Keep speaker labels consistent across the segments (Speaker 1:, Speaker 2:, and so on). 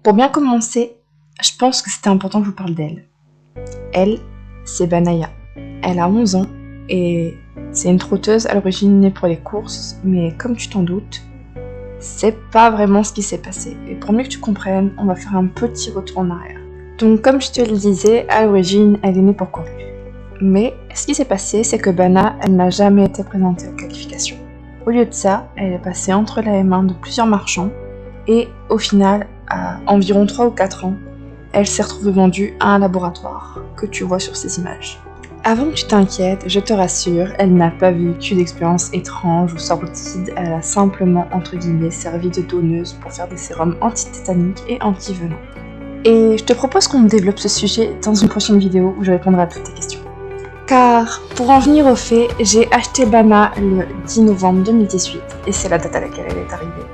Speaker 1: Pour bien commencer, je pense que c'était important que je vous parle d'elle. Elle, c'est Banaya. Elle a 11 ans et c'est une trotteuse à l'origine née pour les courses, mais comme tu t'en doutes, c'est pas vraiment ce qui s'est passé. Et pour mieux que tu comprennes, on va faire un petit retour en arrière. Donc comme je te le disais, à l'origine, elle est née pour courir. Mais ce qui s'est passé, c'est que Bana, elle n'a jamais été présentée aux qualifications. Au lieu de ça, elle est passée entre les mains de plusieurs marchands et au final, à environ 3 ou 4 ans, elle s'est retrouvée vendue à un laboratoire que tu vois sur ces images. Avant que tu t'inquiètes, je te rassure, elle n'a pas vécu d'expérience étrange ou sordides, elle a simplement, entre guillemets, servi de donneuse pour faire des sérums anti-tétaniques et anti-venin. Et je te propose qu'on développe ce sujet dans une prochaine vidéo où je répondrai à toutes tes questions. Car, pour en venir au fait, j'ai acheté Bana le 10 novembre 2018 et c'est la date à laquelle elle est arrivée.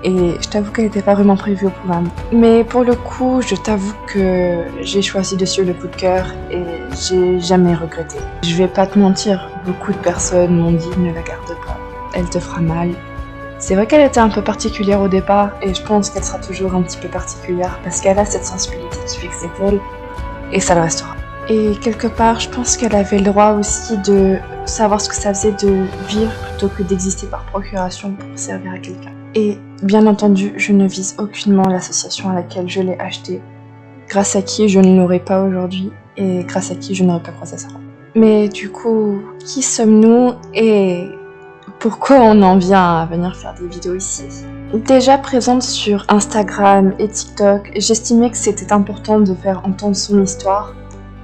Speaker 1: Et je t'avoue qu'elle n'était pas vraiment prévue au programme. Mais pour le coup, je t'avoue que j'ai choisi de suivre le coup de cœur et j'ai jamais regretté. Je vais pas te mentir, beaucoup de personnes m'ont dit ne la garde pas, elle te fera mal. C'est vrai qu'elle était un peu particulière au départ et je pense qu'elle sera toujours un petit peu particulière parce qu'elle a cette sensibilité qui fait que c'est elle et ça le restera. Et quelque part, je pense qu'elle avait le droit aussi de savoir ce que ça faisait de vivre plutôt que d'exister par procuration pour servir à quelqu'un. Et bien entendu, je ne vise aucunement l'association à laquelle je l'ai achetée, grâce à qui je ne l'aurais pas aujourd'hui et grâce à qui je n'aurais pas croisé ça. Mais du coup, qui sommes-nous et pourquoi on en vient à venir faire des vidéos ici? Déjà présente sur Instagram et TikTok, j'estimais que c'était important de faire entendre son histoire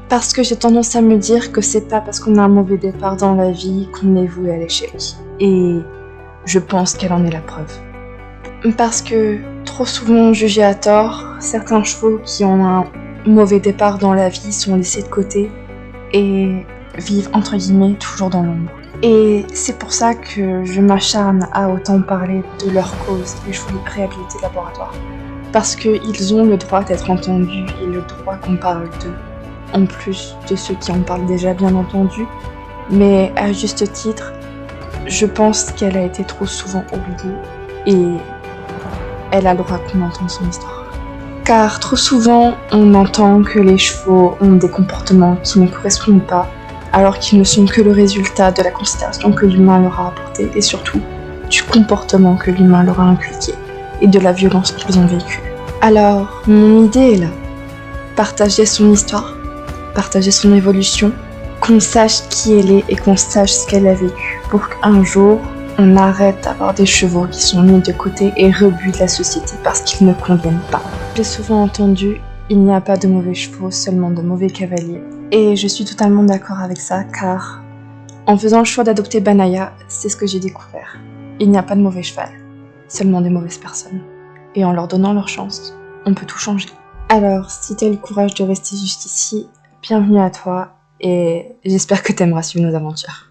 Speaker 1: parce que j'ai tendance à me dire que c'est pas parce qu'on a un mauvais départ dans la vie qu'on est voué à l'échec. Et je pense qu'elle en est la preuve. Parce que trop souvent jugés à tort, certains chevaux qui ont un mauvais départ dans la vie sont laissés de côté et vivent entre guillemets toujours dans l'ombre. Et c'est pour ça que je m'acharne à autant parler de leur cause, les chevaux de réhabilité laboratoire. Parce qu'ils ont le droit d'être entendus et le droit qu'on parle d'eux. En plus de ceux qui en parlent déjà bien entendu, mais à juste titre, je pense qu'elle a été trop souvent oubliée et elle a le droit qu'on entende son histoire. Car trop souvent, on entend que les chevaux ont des comportements qui ne correspondent pas, alors qu'ils ne sont que le résultat de la considération que l'humain leur a apportée et surtout du comportement que l'humain leur a inculqué et de la violence qu'ils ont vécue. Alors, mon idée est là. Partager son histoire, partager son évolution, qu'on sache qui elle est et qu'on sache ce qu'elle a vécu pour qu'un jour on arrête d'avoir des chevaux qui sont mis de côté et rebuts de la société parce qu'ils ne conviennent pas. J'ai souvent entendu « il n'y a pas de mauvais chevaux, seulement de mauvais cavaliers ». Et je suis totalement d'accord avec ça car en faisant le choix d'adopter Banaya, c'est ce que j'ai découvert. Il n'y a pas de mauvais cheval, seulement des mauvaises personnes. Et en leur donnant leur chance, on peut tout changer. Alors, si tu as le courage de rester jusqu'ici, bienvenue à toi et j'espère que tu aimeras suivre nos aventures.